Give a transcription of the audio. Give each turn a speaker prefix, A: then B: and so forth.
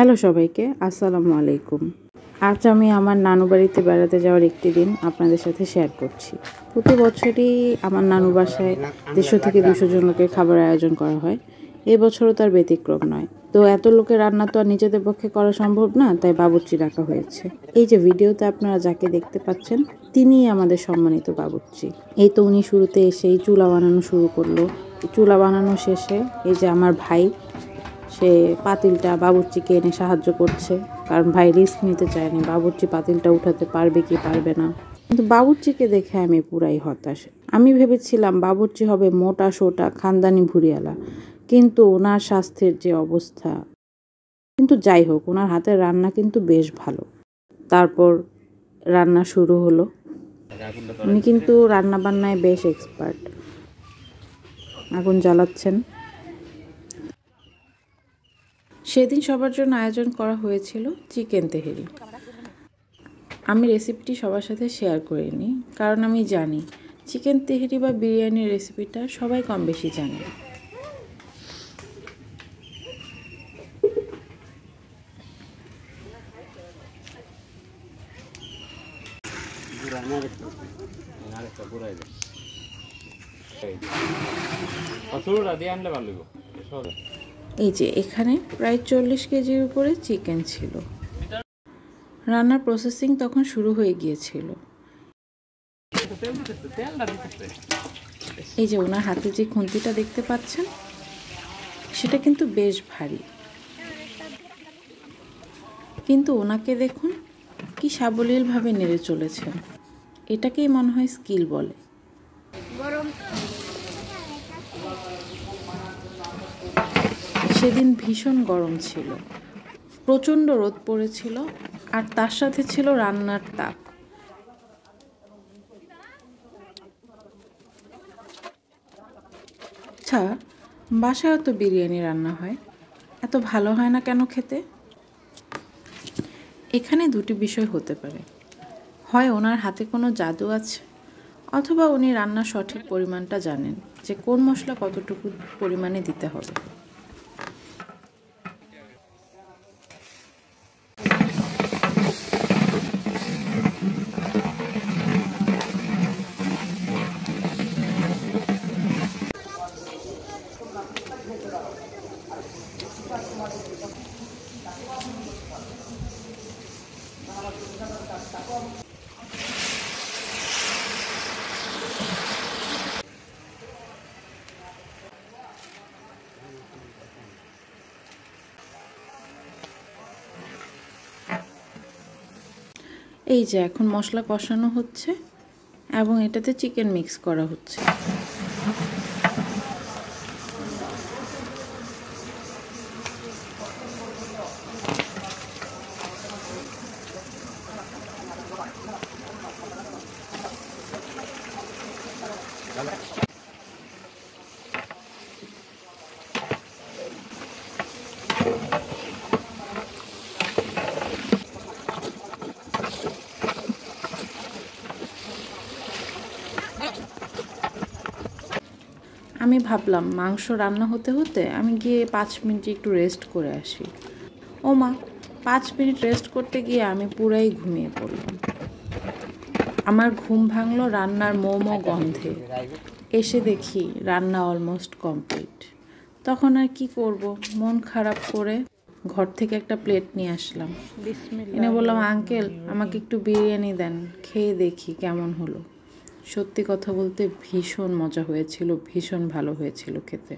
A: Hello সবাইকে, আসসালামু আলাইকুম। আজ আমি আমার নানু বাড়িতে বেড়াতে যাওয়ার একটি দিন আপনাদের সাথে শেয়ার করছি। প্রতি বছরই আমার নানু বাসায় 150 থেকে 200 জন লোকের খাবার আয়োজন করা হয়। এবছরও তার ব্যতিক্রম নয়। তো এত লোকের রান্না তো আর নিজেদের পক্ষে করা সম্ভব না, তাই বাবুর্চি রাখা হয়েছে। এই যে ভিডিওতে আপনারা যাকে দেখতে পাচ্ছেন, তিনিই আমাদের সম্মানিত বাবুর্চি। এই তো উনি শুরুতে এসেই চুলা বানানো শুরু করলো। চুলা বানানো শেষে এই যে আমার ভাই, সে পাতিলটা বাবুর্চিকে এনে সাহায্য করছে, কারণ ভাই রিস্ক নিতে চায়নি বাবুর্চি পাতিলটা উঠাতে পারবে কি পারবে না। কিন্তু বাবুর্চিকে দেখে আমি পুরাই হতাশ। আমি ভেবেছিলাম বাবুর্চি হবে মোটা সোটা খানদানি ভুঁড়িওয়ালা, কিন্তু ওনার স্বাস্থ্যের যে অবস্থা। কিন্তু যাই হোক, ওনার হাতের রান্না কিন্তু বেশ ভালো। তারপর রান্না শুরু হলো। উনি কিন্তু রান্না বান্নায় বেশ এক্সপার্ট। আগুন জ্বালাচ্ছেন। সেদিন সবার জন্য আয়োজন করা হয়েছিল চিকেন তেহেরি। আমি রেসিপিটি সবার সাথে শেয়ার করিনি, কারণ আমি জানি চিকেন তেহেরি বা বিরিয়ানির রেসিপিটা সবাই কম বেশি জানে। এই যে এখানে প্রায় 40 কেজির উপরে চিকেন ছিল। রান্নার প্রসেসিং তখন শুরু হয়ে গিয়েছিল। এই যে ওনার হাতে যে খুন্তিটা দেখতে পাচ্ছেন, সেটা কিন্তু বেশ ভারী। কিন্তু ওনাকে দেখুন কি সাবলীলভাবে নেড়ে চলেছেন। এটাকেই মনে হয় স্কিল বলে। সেদিন ভীষণ গরম ছিল, প্রচণ্ড রোদ পড়েছিল, আর তার সাথে ছিল রান্নার তাপ। আচ্ছা, বাসায় তো বিরিয়ানি রান্না হয়, এত ভালো হয় না কেন খেতে? এখানে দুটি বিষয় হতে পারে। হয় ওনার হাতে কোনো জাদু আছে, অথবা উনি রান্নার সঠিক পরিমাণটা জানেন, যে কোন মশলা কতটুকু পরিমাণে দিতে হবে। এই যে এখন মশলা কষানো হচ্ছে এবং এটাতে চিকেন মিক্স করা হচ্ছে। আমি ভাবলাম মাংস রান্না হতে হতে আমি গিয়ে 5 মিনিট একটু রেস্ট করে আসি। ও মা, 5 মিনিট রেস্ট করতে গিয়ে আমি পুরাই ঘুমিয়ে পড়লাম। আমার ঘুম ভাঙলো রান্নার মোমো গন্ধে। এসে দেখি রান্না অলমোস্ট কমপ্লিট। তখন আর কি করব, মন খারাপ করে ঘর থেকে একটা প্লেট নিয়ে আসলাম। এনে বললাম, আঙ্কেল আমাকে একটু বিরিয়ানি দেন, খেয়ে দেখি কেমন হলো। সত্যি কথা বলতে ভীষণ মজা হয়েছিল, ভীষণ ভালো হয়েছিল খেতে।